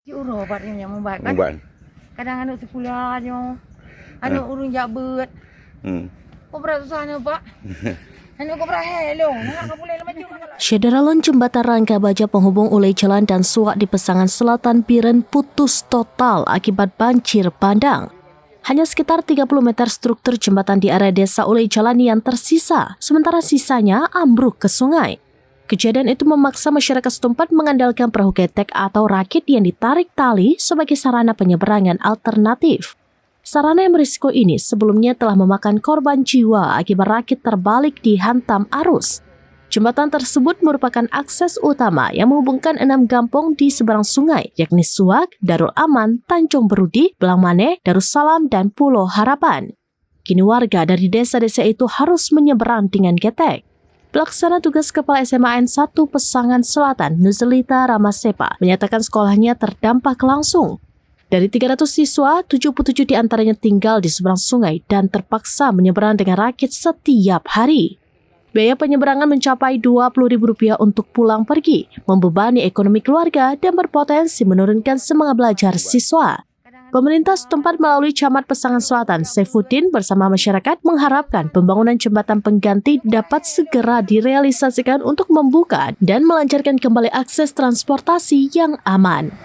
Diurus buat yang membuat kan. Membuat. Kadang anak sekolah aja. Anak urung jabut. Kau berat susahnya, Pak. Anak kau berat hello. Nak kau boleh maju. Syederalun jembatan rangka baja penghubung Ulay Jalan dan Suak di Pesangan Selatan Biren putus total akibat banjir bandang. Hanya sekitar 30 meter struktur jembatan di area desa Ulay Jalan yang tersisa, sementara sisanya ambruk ke sungai. Kejadian itu memaksa masyarakat setempat mengandalkan perahu ketek atau rakit yang ditarik tali sebagai sarana penyeberangan alternatif. Sarana yang berisiko ini sebelumnya telah memakan korban jiwa akibat rakit terbalik dihantam arus. Jembatan tersebut merupakan akses utama yang menghubungkan 6 kampung di seberang sungai, yakni Suak, Darul Aman, Tanjung Berudi, Belangmane, Darussalam, dan Pulau Harapan. Kini warga dari desa-desa itu harus menyeberang dengan ketek. Pelaksana tugas Kepala SMA N1 Pesangan Selatan, Nuzulita Ramasepa, menyatakan sekolahnya terdampak langsung. Dari 300 siswa, 77 diantaranya tinggal di seberang sungai dan terpaksa menyeberang dengan rakit setiap hari. Biaya penyeberangan mencapai Rp20.000 untuk pulang pergi, membebani ekonomi keluarga dan berpotensi menurunkan semangat belajar siswa. Pemerintah setempat melalui Camat Pesangan Selatan, Saifuddin bersama masyarakat mengharapkan pembangunan jembatan pengganti dapat segera direalisasikan untuk membuka dan melancarkan kembali akses transportasi yang aman.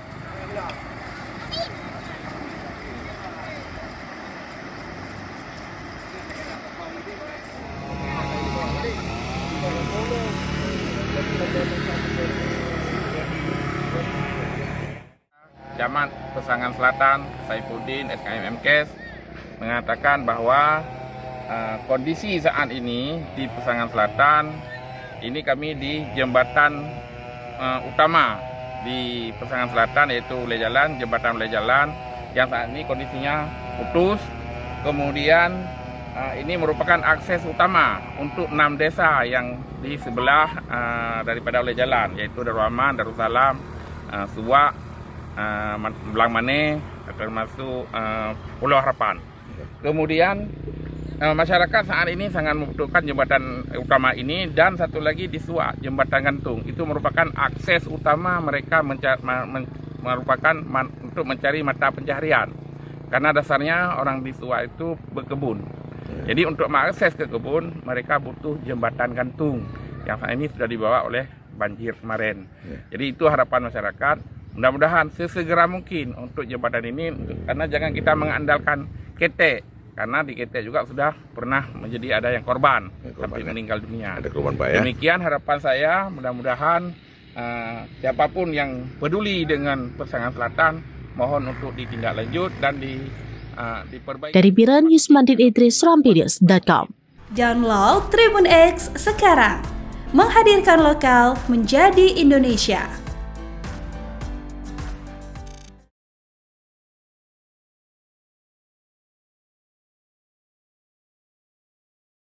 Camat Pesangan Selatan, Saifuddin, SKM MKes, mengatakan bahwa kondisi saat ini di Pesangan Selatan, ini kami di jembatan utama di Pesangan Selatan, yaitu jembatan Ulay Jalan, yang saat ini kondisinya putus. Kemudian ini merupakan akses utama untuk 6 desa yang di sebelah daripada Ulay Jalan, yaitu Darul Aman, Darussalam, Suak, Belangmane, termasuk Pulau Harapan. Kemudian masyarakat saat ini sangat membutuhkan jembatan utama ini, dan satu lagi di Suak, jembatan gantung. Itu merupakan akses utama mereka untuk mencari mata pencaharian. Karena dasarnya orang di Suak itu berkebun. Jadi untuk mengakses ke kebun, mereka butuh jembatan gantung yang saat ini sudah dibawa oleh banjir kemarin. Jadi itu harapan masyarakat. Mudah-mudahan sesegera mungkin untuk jembatan ini, karena jangan kita mengandalkan ketek, karena di ketek juga sudah pernah menjadi ada yang korban sampai meninggal dunia. Ada korban, Pak, ya? Demikian harapan saya, mudah-mudahan siapapun yang peduli dengan Pesangan Selatan, mohon untuk ditindaklanjut dan diperbaiki. Dari Biren, Yusmandin Idris, Suramvideos.com. Download Tribun X sekarang, menghadirkan lokal menjadi Indonesia.